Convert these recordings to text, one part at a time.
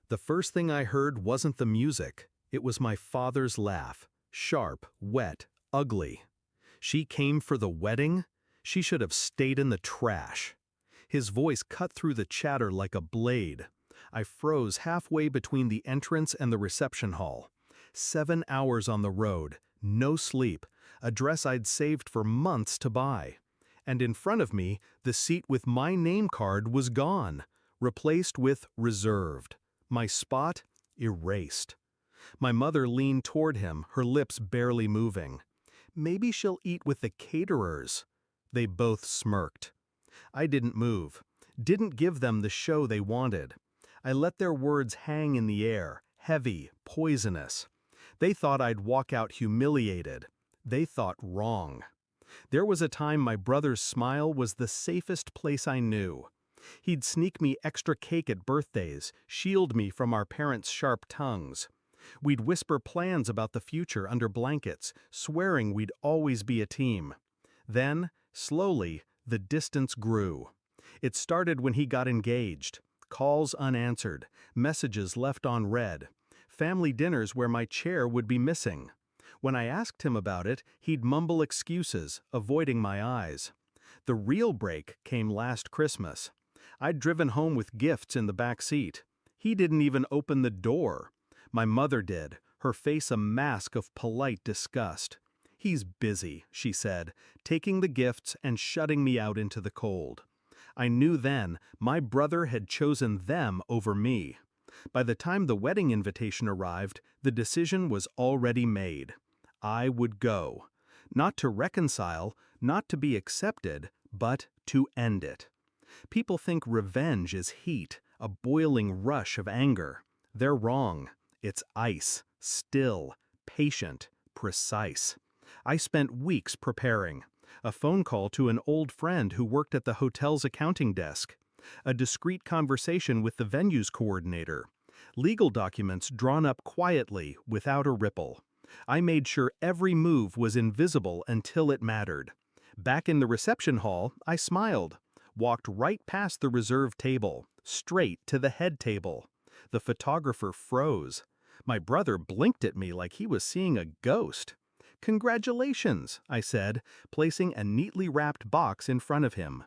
The first thing I heard wasn't the music. It was my father's laugh. Sharp, wet, ugly. She came for the wedding? She should have stayed in the trash. His voice cut through the chatter like a blade. I froze halfway between the entrance and the reception hall. 7 hours on the road, no sleep, a dress I'd saved for months to buy. And in front of me, the seat with my name card was gone, replaced with reserved. My spot erased. My mother leaned toward him, her lips barely moving. Maybe she'll eat with the caterers. They both smirked. I didn't move, didn't give them the show they wanted. I let their words hang in the air, heavy, poisonous. They thought I'd walk out humiliated. They thought wrong. There was a time my brother's smile was the safest place I knew. He'd sneak me extra cake at birthdays, shield me from our parents' sharp tongues. We'd whisper plans about the future under blankets, swearing we'd always be a team. Then, slowly, the distance grew. It started when he got engaged. Calls unanswered, messages left on read, family dinners where my chair would be missing. When I asked him about it, he'd mumble excuses, avoiding my eyes. The real break came last Christmas. I'd driven home with gifts in the back seat. He didn't even open the door. My mother did, her face a mask of polite disgust. "He's busy," she said, taking the gifts and shutting me out into the cold. I knew then my brother had chosen them over me. By the time the wedding invitation arrived, the decision was already made. I would go. Not to reconcile, not to be accepted, but to end it. People think revenge is heat, a boiling rush of anger. They're wrong. It's ice, still, patient, precise. I spent weeks preparing. A phone call to an old friend who worked at the hotel's accounting desk. A discreet conversation with the venue's coordinator. Legal documents drawn up quietly, without a ripple. I made sure every move was invisible until it mattered. Back in the reception hall, I smiled. Walked right past the reserved table, straight to the head table. The photographer froze. My brother blinked at me like he was seeing a ghost. "Congratulations," I said, placing a neatly wrapped box in front of him.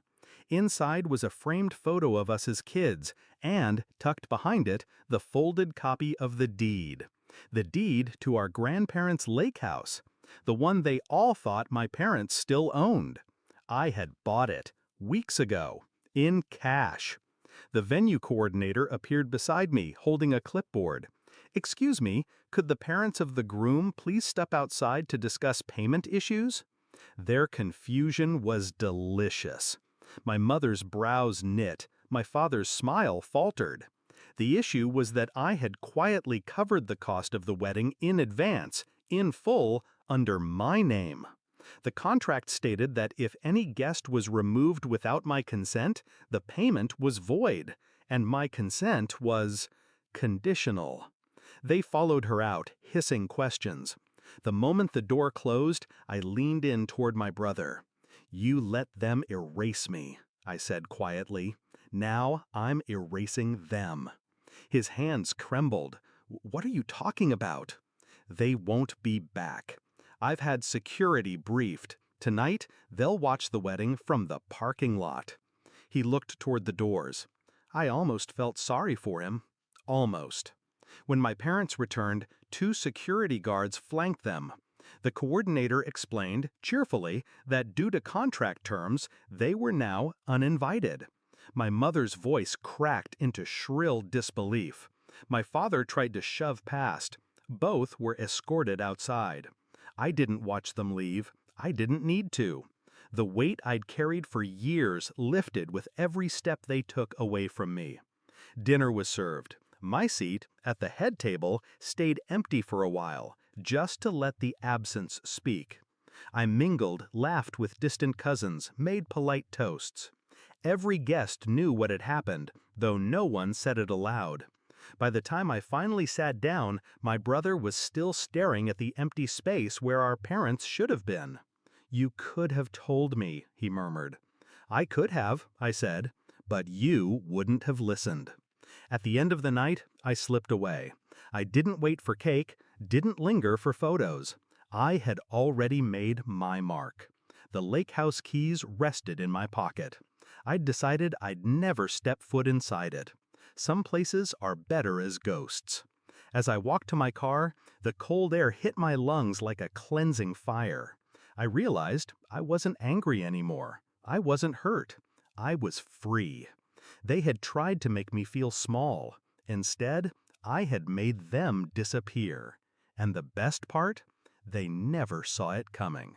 Inside was a framed photo of us as kids, and, tucked behind it, the folded copy of the deed. The deed to our grandparents' lake house. The one they all thought my parents still owned. I had bought it, weeks ago, in cash. The venue coordinator appeared beside me, holding a clipboard. "Excuse me, could the parents of the groom please step outside to discuss payment issues?" Their confusion was delicious. My mother's brows knit, my father's smile faltered. The issue was that I had quietly covered the cost of the wedding in advance, in full, under my name. The contract stated that if any guest was removed without my consent, the payment was void, and my consent was conditional. They followed her out, hissing questions. The moment the door closed, I leaned in toward my brother. "You let them erase me," I said quietly. "Now I'm erasing them." His hands trembled. "What are you talking about?" "They won't be back. I've had security briefed. Tonight, they'll watch the wedding from the parking lot." He looked toward the doors. I almost felt sorry for him. Almost. When my parents returned, 2 security guards flanked them. The coordinator explained, cheerfully, that due to contract terms, they were now uninvited. My mother's voice cracked into shrill disbelief. My father tried to shove past. Both were escorted outside. I didn't watch them leave. I didn't need to. The weight I'd carried for years lifted with every step they took away from me. Dinner was served. My seat, at the head table, stayed empty for a while, just to let the absence speak. I mingled, laughed with distant cousins, made polite toasts. Every guest knew what had happened, though no one said it aloud. By the time I finally sat down, my brother was still staring at the empty space where our parents should have been. "You could have told me," he murmured. "I could have," I said, "but you wouldn't have listened." At the end of the night, I slipped away. I didn't wait for cake, didn't linger for photos. I had already made my mark. The lake house keys rested in my pocket. I'd decided I'd never step foot inside it. Some places are better as ghosts. As I walked to my car, the cold air hit my lungs like a cleansing fire. I realized I wasn't angry anymore. I wasn't hurt. I was free. They had tried to make me feel small. Instead, I had made them disappear. And the best part? They never saw it coming.